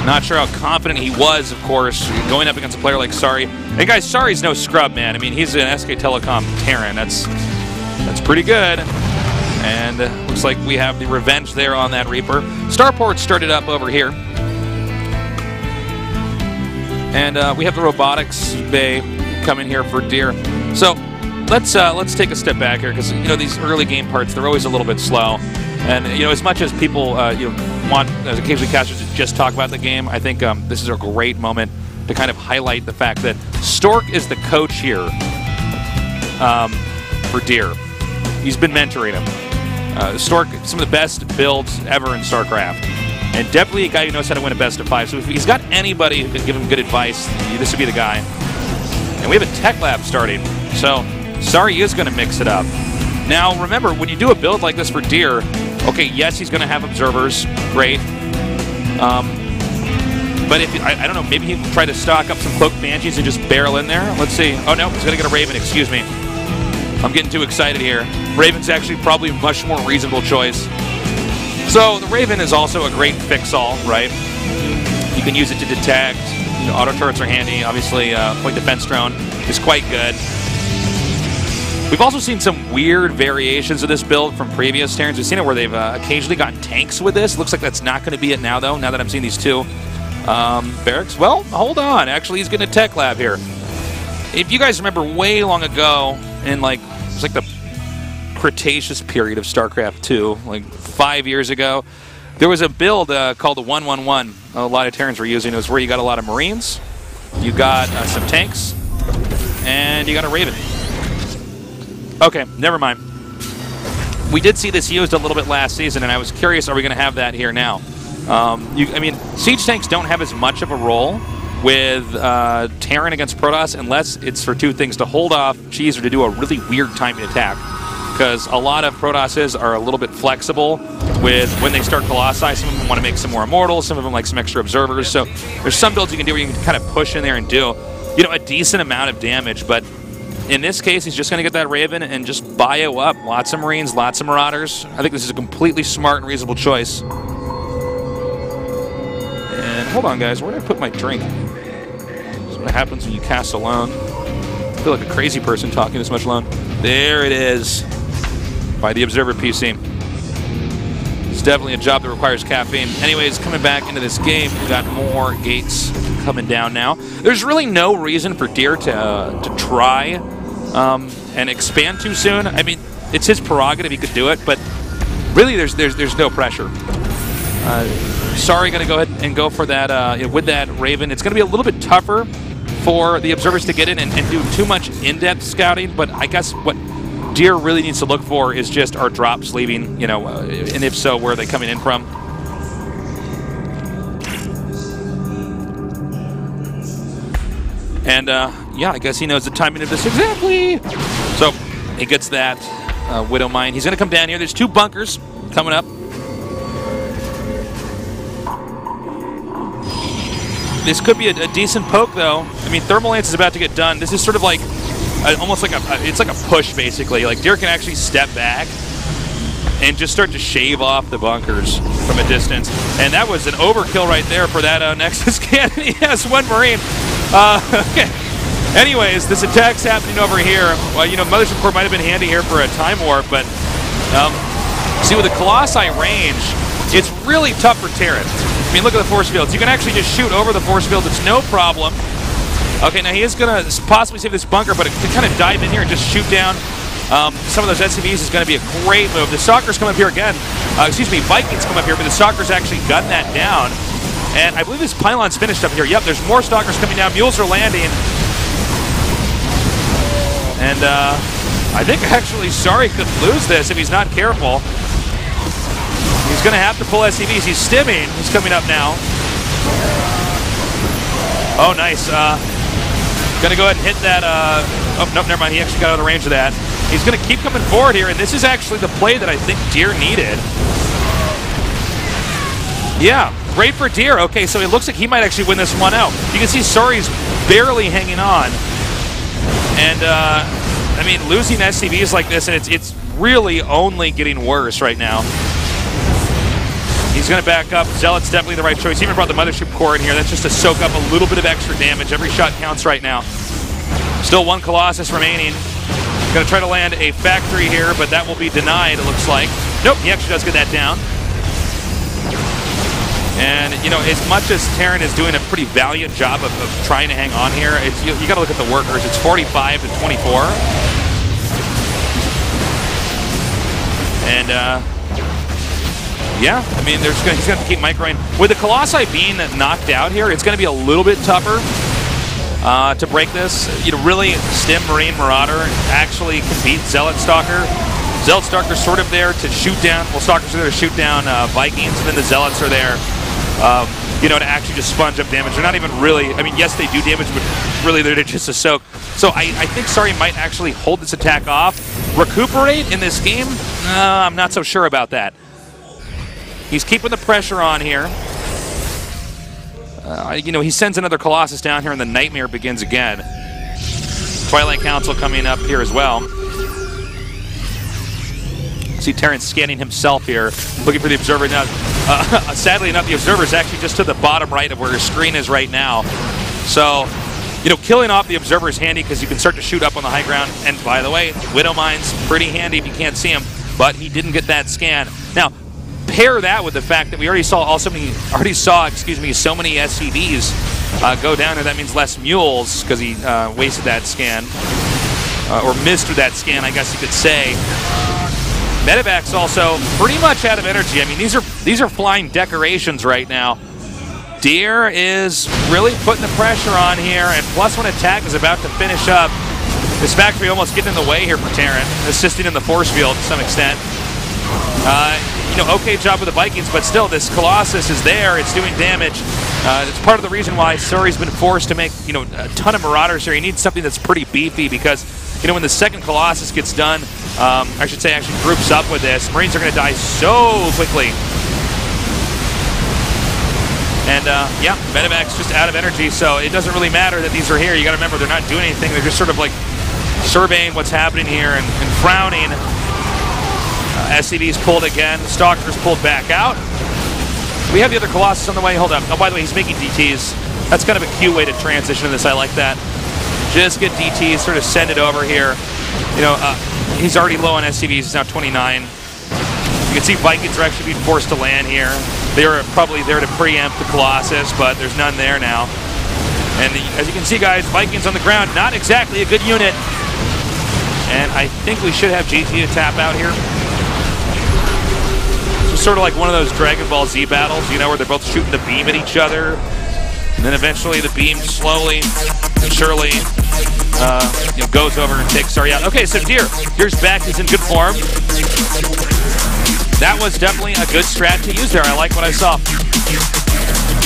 Not sure how confident he was, of course, going up against a player like Sorry. Hey guys, Sorry's no scrub, man. I mean, he's an SK Telecom Terran. That's pretty good. And looks like we have the revenge there on that Reaper. Starport started up over here. And we have the robotics bay coming here for Deer. So let's take a step back here, because you know these early game parts, they're always a little bit slow. And you know, as much as people you know, want as occasionally casters to just talk about the game, I think this is a great moment to kind of highlight the fact that Stork is the coach here for Deer. He's been mentoring him. Stork, some of the best builds ever in StarCraft. And definitely a guy who knows how to win a best of 5. So if he's got anybody who can give him good advice, this would be the guy. And we have a tech lab starting. So Sorry is going to mix it up. Now, remember, when you do a build like this for Deer, okay, yes, he's going to have observers. Great. But if I don't know, maybe he can try to stock up some cloaked banshees and just barrel in there. Let's see. Oh, no, he's going to get a Raven. Excuse me. I'm getting too excited here. Raven's actually probably a much more reasonable choice. So the Raven is also a great fix-all, right? You can use it to detect. You know, auto turrets are handy. Obviously, point defense drone is quite good. We've also seen some weird variations of this build from previous Terrans. We've seen it where they've occasionally gotten tanks with this. Looks like that's not going to be it now, though, now that I'm seeing these two. Barracks, well, hold on. Actually, he's getting a tech lab here. If you guys remember way long ago, in like, it was like the Cretaceous period of StarCraft II, like 5 years ago, there was a build called the 111. A lot of Terrans were using. It was where you got a lot of Marines, you got some tanks, and you got a Raven. Okay, never mind. We did see this used a little bit last season, and I was curious, are we going to have that here now? I mean, siege tanks don't have as much of a role with Terran against Protoss unless it's for two things: to hold off cheese or to do a really weird timing attack. Because a lot of Protosses are a little bit flexible with when they start Colossi. Some of them want to make some more immortals, some of them like some extra observers. So there's some builds you can do where you can kind of push in there and do, you know, a decent amount of damage. But in this case, he's just going to get that Raven and just bio up. Lots of Marines, lots of Marauders. I think this is a completely smart and reasonable choice. And hold on, guys. Where did I put my drink? This is what happens when you cast alone. I feel like a crazy person talking this much alone. There it is. By the Observer PC. It's definitely a job that requires caffeine. Anyways, coming back into this game, we got more gates coming down now. There's really no reason for Deer to try and expand too soon. I mean, it's his prerogative; he could do it, but really, there's no pressure. Sorry, going to go ahead and go for that with that Raven. It's going to be a little bit tougher for the observers to get in and do too much in-depth scouting, but I guess what Deer really needs to look for is just our drops leaving, you know, and if so, where are they coming in from? And yeah, I guess he knows the timing of this exactly. So he gets that Widow Mine. He's going to come down here. There's two bunkers coming up. This could be a decent poke, though. I mean, Thermal Lance is about to get done. This is sort of like almost like it's like a push, basically. Like Deer can actually step back and just start to shave off the bunkers from a distance. And that was an overkill right there for that Nexus cannon. He has one Marine. Okay. Anyways, this attack's happening over here. Well, you know, Mothership Core might have been handy here for a time warp, but see, with the Colossi range, it's really tough for Terran. I mean, look at the force fields. You can actually just shoot over the force field. It's no problem. Okay, now he is going to possibly save this bunker, but to kind of dive in here and just shoot down some of those SCVs is going to be a great move. The Stalkers come up here again. Excuse me, Vikings come up here, but the Stalkers actually gun that down. And I believe this pylon's finished up here. Yep, there's more Stalkers coming down. Mules are landing. And I think actually Sorry could lose this if he's not careful. He's going to have to pull SCVs. He's stimming. He's coming up now. Oh, nice. Going to go ahead and hit that. Oh, no, never mind. He actually got out of the range of that. He's going to keep coming forward here, and this is actually the play that I think Deer needed. Yeah, great for Deer. Okay, so it looks like he might actually win this one out. You can see Sorry's barely hanging on. And, I mean, losing SCVs like this, and it's really only getting worse right now. He's going to back up. Zealot's definitely the right choice. He even brought the Mothership Core in here. That's just to soak up a little bit of extra damage. Every shot counts right now. Still one Colossus remaining. Going to try to land a factory here, but that will be denied, it looks like. Nope, he actually does get that down. And, you know, as much as Terran is doing a pretty valiant job of trying to hang on here, it's, you got to look at the workers. It's 45 to 24. And, yeah, I mean, he's going to have to keep microing. With the Colossi being knocked out here, it's going to be a little bit tougher to break this. You know, really, Stim, Marine, Marauder actually can beat Zealot Stalker. Zealot Stalker's sort of there to shoot down, well, Stalkers are there to shoot down Vikings, and then the Zealots are there you know, to actually just sponge up damage. They're not even really, I mean, yes, they do damage, but really they're just a soak. So I think Sari might actually hold this attack off. Recuperate in this game? I'm not so sure about that. He's keeping the pressure on here. You know, he sends another Colossus down here and the nightmare begins again. Twilight Council coming up here as well. See Terrence scanning himself here, looking for the Observer. Now, sadly enough, the Observer is actually just to the bottom right of where his screen is right now. So, you know, killing off the Observer is handy because you can start to shoot up on the high ground. And by the way, Widow Mine's pretty handy if you can't see him, but he didn't get that scan. Now, pair that with the fact that we already saw so many SCVs go down, and that means less mules because he wasted that scan or missed with that scan, I guess you could say. Medevac's also pretty much out of energy. I mean, these are flying decorations right now. Deer is really putting the pressure on here, and +1 attack is about to finish up. This factory almost getting in the way here for Terran, assisting in the force field to some extent. You know, okay job with the Vikings, but still, this Colossus is there. It's doing damage. It's part of the reason why Suri's been forced to make, you know, a ton of Marauders here. He needs something that's pretty beefy because, you know, when the second Colossus gets done, I should say actually groups up with this, Marines are going to die so quickly. And, yeah, Medevac's just out of energy, so it doesn't really matter that these are here. You got to remember, they're not doing anything. They're just sort of like surveying what's happening here and frowning. SCV's pulled again. Stalker's pulled back out. We have the other Colossus on the way. Hold up. Oh, by the way, he's making DTs. That's kind of a cute way to transition to this. I like that. Just get DTs, sort of send it over here. You know, he's already low on SCVs. He's now 29. You can see Vikings are actually being forced to land here. They were probably there to preempt the Colossus, but there's none there now. And as you can see, guys, Vikings on the ground, not exactly a good unit. And I think we should have GT to tap out here. It's sort of like one of those Dragon Ball Z battles, you know, where they're both shooting the beam at each other. And then eventually the beam slowly and surely you know, goes over and takes Sari out. Okay, so Deer's back. He's in good form. That was definitely a good strat to use there. I like what I saw.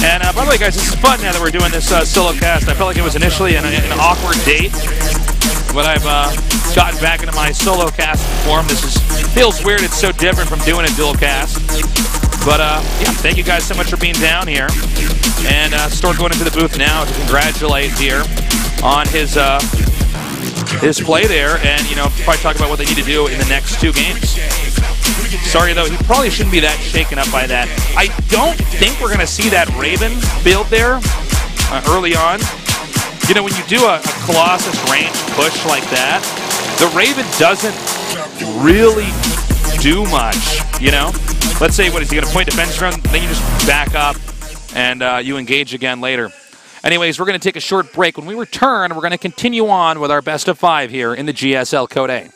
And by the way, guys, this is fun now that we're doing this solo cast. I felt like it was initially an awkward date, but I've gotten back into my solo cast form. This feels weird. It's so different from doing a dual cast. But yeah, thank you guys so much for being down here. And Stork going into the booth now to congratulate Deer on his play there, and you know, probably talk about what they need to do in the next 2 games. Sorry though, he probably shouldn't be that shaken up by that. I don't think we're going to see that Raven build there early on. You know, when you do a Colossus range push like that, the Raven doesn't really do much, you know? Let's say, what is he going to point defense run? Then you just back up and you engage again later. Anyways, we're going to take a short break. When we return, we're going to continue on with our best of 5 here in the GSL Code A.